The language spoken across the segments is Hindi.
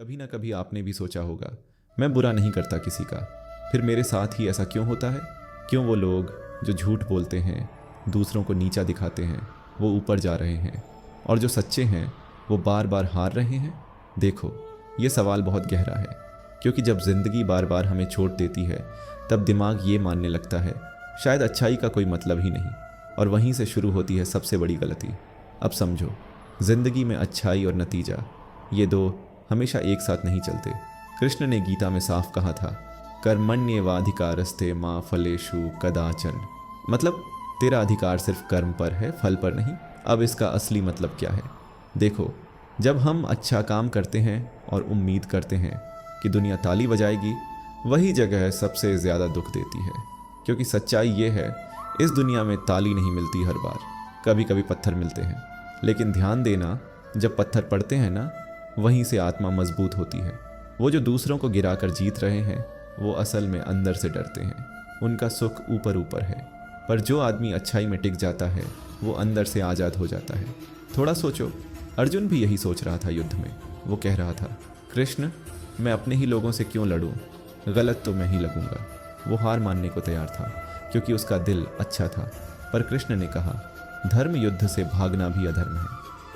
कभी ना कभी आपने भी सोचा होगा, मैं बुरा नहीं करता किसी का, फिर मेरे साथ ही ऐसा क्यों होता है? क्यों वो लोग जो झूठ बोलते हैं, दूसरों को नीचा दिखाते हैं, वो ऊपर जा रहे हैं, और जो सच्चे हैं वो बार बार हार रहे हैं? देखो, ये सवाल बहुत गहरा है, क्योंकि जब ज़िंदगी बार बार हमें छोड़ देती है तब दिमाग ये मानने लगता है शायद अच्छाई का कोई मतलब ही नहीं, और वहीं से शुरू होती है सबसे बड़ी गलती। अब समझो, ज़िंदगी में अच्छाई और नतीजा, ये दो हमेशा एक साथ नहीं चलते। कृष्ण ने गीता में साफ कहा था, कर्मण्येवाधिकारस्ते मा फलेषु कदाचन। मतलब तेरा अधिकार सिर्फ कर्म पर है, फल पर नहीं। अब इसका असली मतलब क्या है? देखो, जब हम अच्छा काम करते हैं और उम्मीद करते हैं कि दुनिया ताली बजाएगी, वही जगह सबसे ज़्यादा दुख देती है। क्योंकि सच्चाई ये है, इस दुनिया में ताली नहीं मिलती हर बार, कभी कभी पत्थर मिलते हैं। लेकिन ध्यान देना, जब पत्थर पड़ते हैं ना, वहीं से आत्मा मजबूत होती है। वो जो दूसरों को गिराकर जीत रहे हैं, वो असल में अंदर से डरते हैं। उनका सुख ऊपर ऊपर है, पर जो आदमी अच्छाई में टिक जाता है वो अंदर से आज़ाद हो जाता है। थोड़ा सोचो, अर्जुन भी यही सोच रहा था युद्ध में। वो कह रहा था, कृष्ण, मैं अपने ही लोगों से क्यों लड़ूं? गलत तो मैं ही लगूंगा। वो हार मानने को तैयार था, क्योंकि उसका दिल अच्छा था। पर कृष्ण ने कहा, धर्म युद्ध से भागना भी अधर्म है।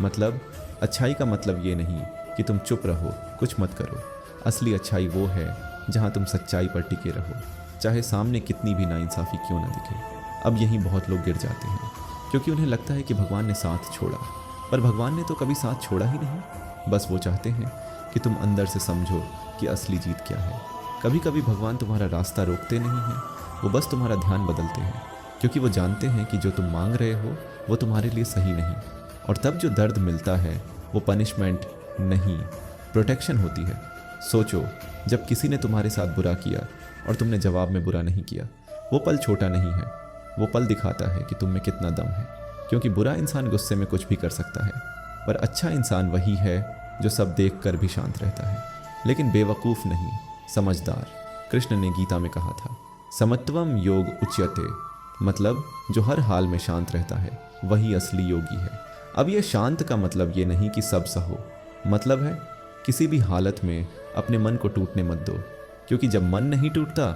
मतलब अच्छाई का मतलब ये नहीं कि तुम चुप रहो, कुछ मत करो। असली अच्छाई वो है जहाँ तुम सच्चाई पर टिके रहो, चाहे सामने कितनी भी नाइंसाफ़ी क्यों ना दिखे। अब यहीं बहुत लोग गिर जाते हैं, क्योंकि उन्हें लगता है कि भगवान ने साथ छोड़ा, पर भगवान ने तो कभी साथ छोड़ा ही नहीं। बस वो चाहते हैं कि तुम अंदर से समझो कि असली जीत क्या है। कभी कभी भगवान तुम्हारा रास्ता रोकते नहीं हैं, वो बस तुम्हारा ध्यान बदलते हैं, क्योंकि वो जानते हैं कि जो तुम मांग रहे हो वो तुम्हारे लिए सही नहीं। और तब जो दर्द मिलता है वो पनिशमेंट नहीं, प्रोटेक्शन होती है। सोचो, जब किसी ने तुम्हारे साथ बुरा किया और तुमने जवाब में बुरा नहीं किया, वो पल छोटा नहीं है। वो पल दिखाता है कि तुम में कितना दम है, क्योंकि बुरा इंसान गुस्से में कुछ भी कर सकता है, पर अच्छा इंसान वही है जो सब देख कर भी शांत रहता है। लेकिन बेवकूफ़ नहीं, समझदार। कृष्ण ने गीता में कहा था, समत्वम योग उच्यते। मतलब जो हर हाल में शांत रहता है वही असली योगी है। अब ये शांत का मतलब ये नहीं कि सब सहो, मतलब है किसी भी हालत में अपने मन को टूटने मत दो, क्योंकि जब मन नहीं टूटता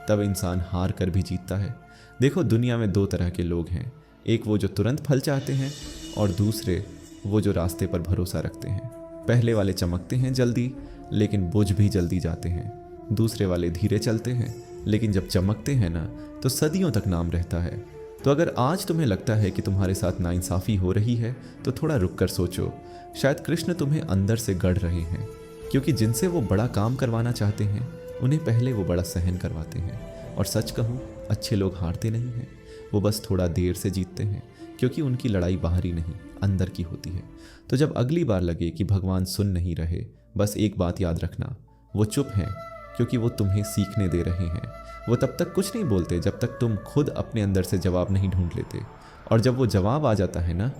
तब इंसान हार कर भी जीतता है। देखो, दुनिया में दो तरह के लोग हैं, एक वो जो तुरंत फल चाहते हैं, और दूसरे वो जो रास्ते पर भरोसा रखते हैं। पहले वाले चमकते हैं जल्दी, लेकिन बुझ भी जल्दी जाते हैं। दूसरे वाले धीरे चलते हैं, लेकिन जब चमकते हैं ना, तो सदियों तक नाम रहता है। तो अगर आज तुम्हें लगता है कि तुम्हारे साथ नाइंसाफ़ी हो रही है, तो थोड़ा रुक कर सोचो, शायद कृष्ण तुम्हें अंदर से गढ़ रहे हैं, क्योंकि जिनसे वो बड़ा काम करवाना चाहते हैं उन्हें पहले वो बड़ा सहन करवाते हैं। और सच कहूँ, अच्छे लोग हारते नहीं हैं, वो बस थोड़ा देर से जीतते हैं, क्योंकि उनकी लड़ाई बाहरी नहीं, अंदर की होती है। तो जब अगली बार लगे कि भगवान सुन नहीं रहे, बस एक बात याद रखना, वो चुप हैं क्योंकि वो तुम्हें सीखने दे रहे हैं। वो तब तक कुछ नहीं बोलते जब तक तुम खुद अपने अंदर से जवाब नहीं ढूंढ लेते। और जब वो जवाब आ जाता है ना,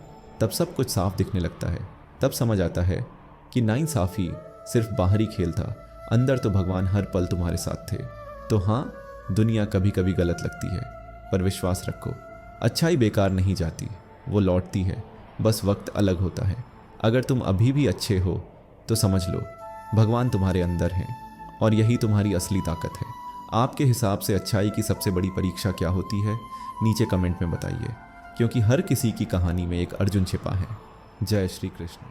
तब सब कुछ साफ दिखने लगता है। तब समझ आता है कि नाइंसाफ़ी सिर्फ बाहरी खेल था, अंदर तो भगवान हर पल तुम्हारे साथ थे। तो हाँ, दुनिया कभी कभी गलत लगती है, पर विश्वास रखो, अच्छाई बेकार नहीं जाती, वो लौटती है, बस वक्त अलग होता है। अगर तुम अभी भी अच्छे हो तो समझ लो, भगवान तुम्हारे अंदर हैं, और यही तुम्हारी असली ताकत है। आपके हिसाब से अच्छाई की सबसे बड़ी परीक्षा क्या होती है? नीचे कमेंट में बताइए, क्योंकि हर किसी की कहानी में एक अर्जुन छिपा है। जय श्री कृष्ण।